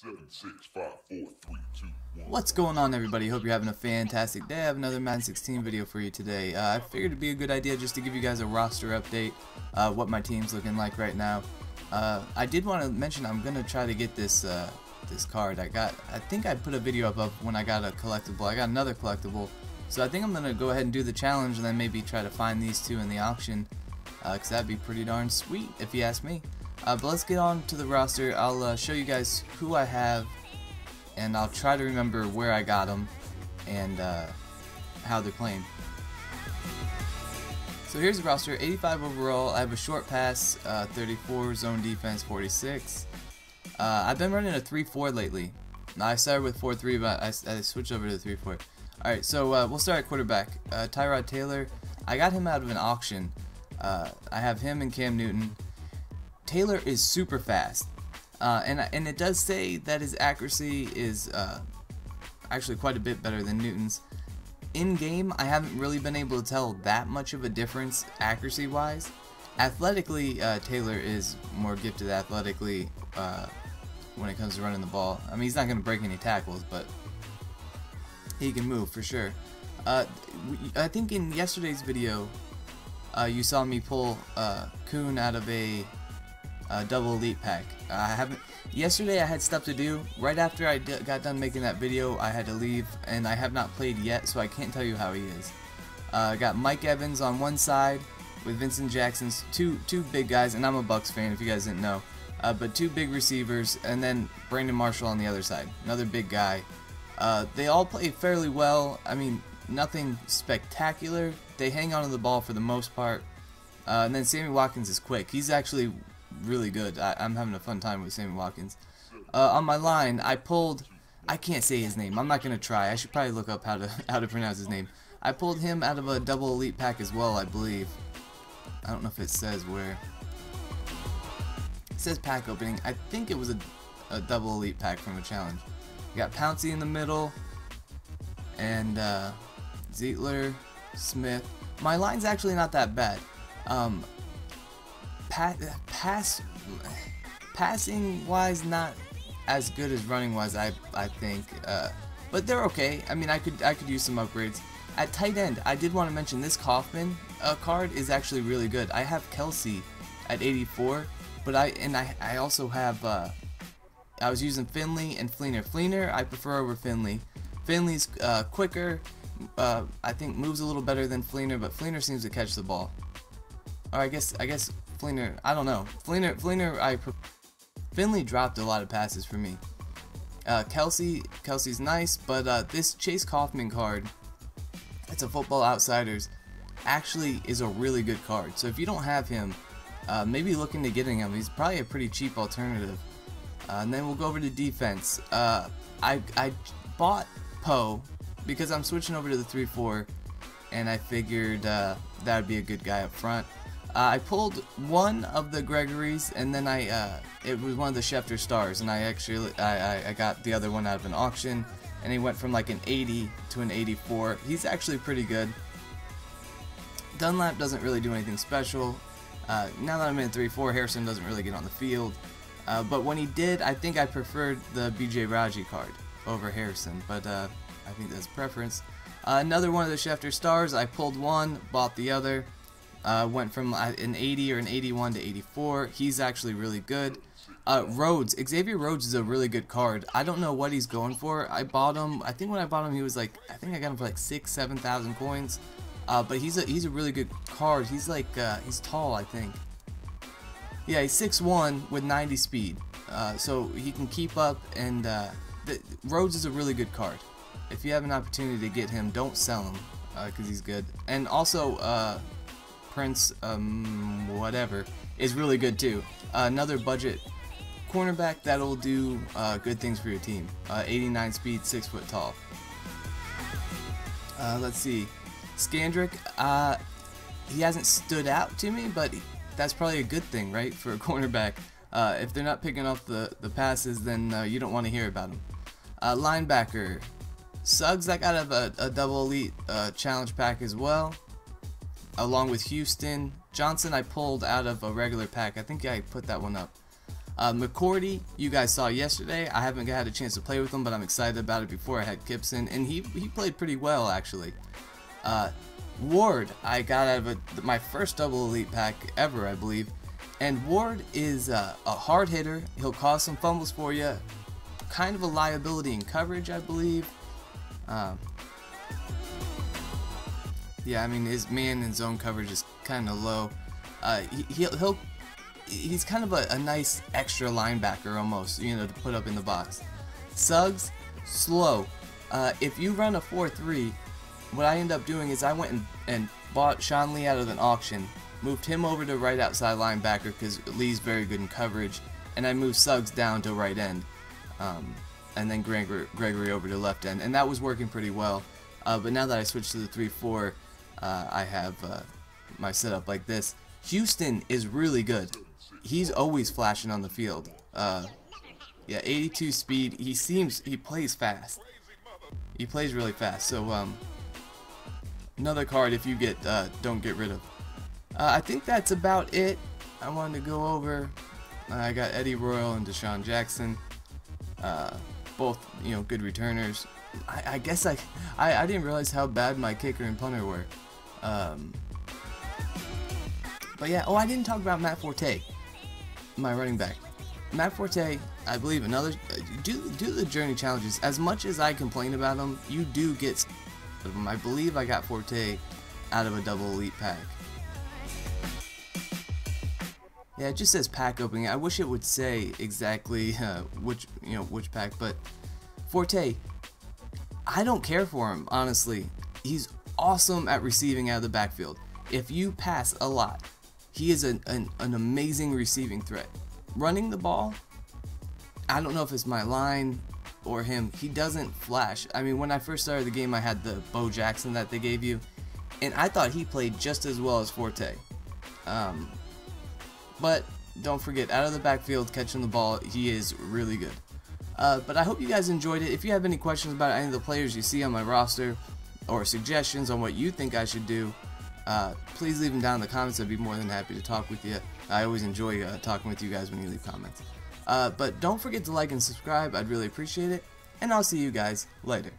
Seven, 6, 5, 4, 3, 2, 1. What's going on, everybody? Hope you're having a fantastic day. I have another Madden 16 video for you today. I figured it'd be a good idea just to give you guys a roster update, what my team's looking like right now. I did want to mention I'm gonna try to get this this card. I think I put a video up of when I got a collectible. I got another collectible, so I think I'm gonna go ahead and do the challenge and then maybe try to find these two in the auction, because that'd be pretty darn sweet if you ask me. But let's get on to the roster. I'll show you guys who I have, and I'll try to remember where I got them and how they're playing. So here's the roster: 85 overall. I have a short pass, 34, zone defense 46. I've been running a 3-4 lately. I started with 4-3, but I switched over to the 3-4. Alright, so we'll start at quarterback. Tyrod Taylor. I got him out of an auction. I have him and Cam Newton. Taylor is super fast, and it does say that his accuracy is actually quite a bit better than Newton's. In game, I haven't really been able to tell that much of a difference accuracy wise. Athletically, Taylor is more gifted athletically when it comes to running the ball. I mean, he's not going to break any tackles, but he can move for sure. I think in yesterday's video you saw me pull Kuhn out of a double elite pack. Yesterday I had stuff to do. Right after I got done making that video, I had to leave, and I have not played yet, so I can't tell you how he is. I got Mike Evans on one side with Vincent Jackson's two big guys, and I'm a Bucks fan if you guys didn't know, but two big receivers, and then Brandon Marshall on the other side, another big guy. They all play fairly well. I mean, nothing spectacular. They hang on to the ball for the most part, and then Sammy Watkins is quick. He's actually really good. I'm having a fun time with Sammy Watkins. On my line, I pulled, I can't say his name. I'm not gonna try. I should probably look up how to pronounce his name. I pulled him out of a double elite pack as well, I believe. I don't know if it says where. It says pack opening. I think it was a double elite pack from a challenge. You got Pouncey in the middle, and Zietler, Smith. My line's actually not that bad. Passing wise, not as good as running wise, I think, but they're okay. I mean, I could use some upgrades. At tight end, I did want to mention this Kaufman card is actually really good. I have Kelsey at 84, but I also have I was using Finley and Fleener. Fleener I prefer over Finley. Finley's quicker. I think moves a little better than Fleener, but Fleener seems to catch the ball. Or I guess Fleener, I don't know. Finley dropped a lot of passes for me. Kelsey's nice, but this Chase Kaufman card, it's a Football Outsiders, actually is a really good card. So if you don't have him, maybe look into getting him. He's probably a pretty cheap alternative. And then we'll go over to defense. I bought Poe because I'm switching over to the 3-4, and I figured that would be a good guy up front. I pulled one of the Gregory's, and then it was one of the Schefter Stars, and I got the other one out of an auction, and he went from like an 80 to an 84. He's actually pretty good. Dunlap doesn't really do anything special. Now that I'm in 3-4, Harrison doesn't really get on the field, but when he did, I think I preferred the BJ Raji card over Harrison, but I think that's preference. Another one of the Schefter Stars, I pulled one, bought the other. Went from an 80 or an 81 to 84. He's actually really good. Xavier Rhodes is a really good card. I don't know what he's going for. I bought him. I think when I bought him, he was like, I think I got him for like 6,000-7,000 coins. But he's a really good card. He's like he's tall, I think. Yeah, he's 6'1" with 90 speed. So he can keep up. And Rhodes is a really good card. If you have an opportunity to get him, don't sell him because he's good. And also Prince, whatever, is really good too. Another budget cornerback that'll do good things for your team. 89 speed, 6 foot tall. Let's see, Scandrick. He hasn't stood out to me, but that's probably a good thing, right, for a cornerback. If they're not picking up the passes, then you don't want to hear about them. Linebacker, Suggs. I got a double elite challenge pack as well, along with Houston. Johnson I pulled out of a regular pack. I think I put that one up. McCourty, you guys saw yesterday. I haven't had a chance to play with him, but I'm excited about it before I had Gibson, and he played pretty well, actually. Ward, I got out of my first double elite pack ever, I believe. And Ward is a hard hitter. He'll cause some fumbles for you. Kind of a liability in coverage, I believe. Yeah, I mean, his man and zone coverage is kind of low. He's kind of a nice extra linebacker almost, you know, to put up in the box. Suggs, slow. If you run a 4-3, what I end up doing is I went and bought Sean Lee out of an auction, moved him over to right outside linebacker because Lee's very good in coverage, and I moved Suggs down to right end, and then Gregory over to left end, and that was working pretty well. But now that I switched to the 3-4, I have my setup like this. Houston is really good. He's always flashing on the field. Yeah, 82 speed. He plays fast. He plays really fast. So another card if you don't get rid of. I think that's about it. I wanted to go over. I got Eddie Royal and Deshaun Jackson. Both, you know, good returners. I guess I didn't realize how bad my kicker and punter were. But yeah, I didn't talk about Matt Forte, my running back. Matt Forte, I believe another, do the journey challenges. As much as I complain about them, you do get of them. I believe I got Forte out of a double elite pack. Yeah, it just says pack opening. I wish it would say exactly which pack, but Forte, I don't care for him, honestly. He's awesome at receiving out of the backfield. If you pass a lot, he is an amazing receiving threat. Running the ball, I don't know if it's my line or him. He doesn't flash. I mean, when I first started the game, I had the Bo Jackson that they gave you, and I thought he played just as well as Forte. But don't forget, out of the backfield, catching the ball, he is really good. But I hope you guys enjoyed it. If you have any questions about any of the players you see on my roster, or suggestions on what you think I should do, please leave them down in the comments. I'd be more than happy to talk with you. I always enjoy talking with you guys when you leave comments. But don't forget to like and subscribe. I'd really appreciate it. And I'll see you guys later.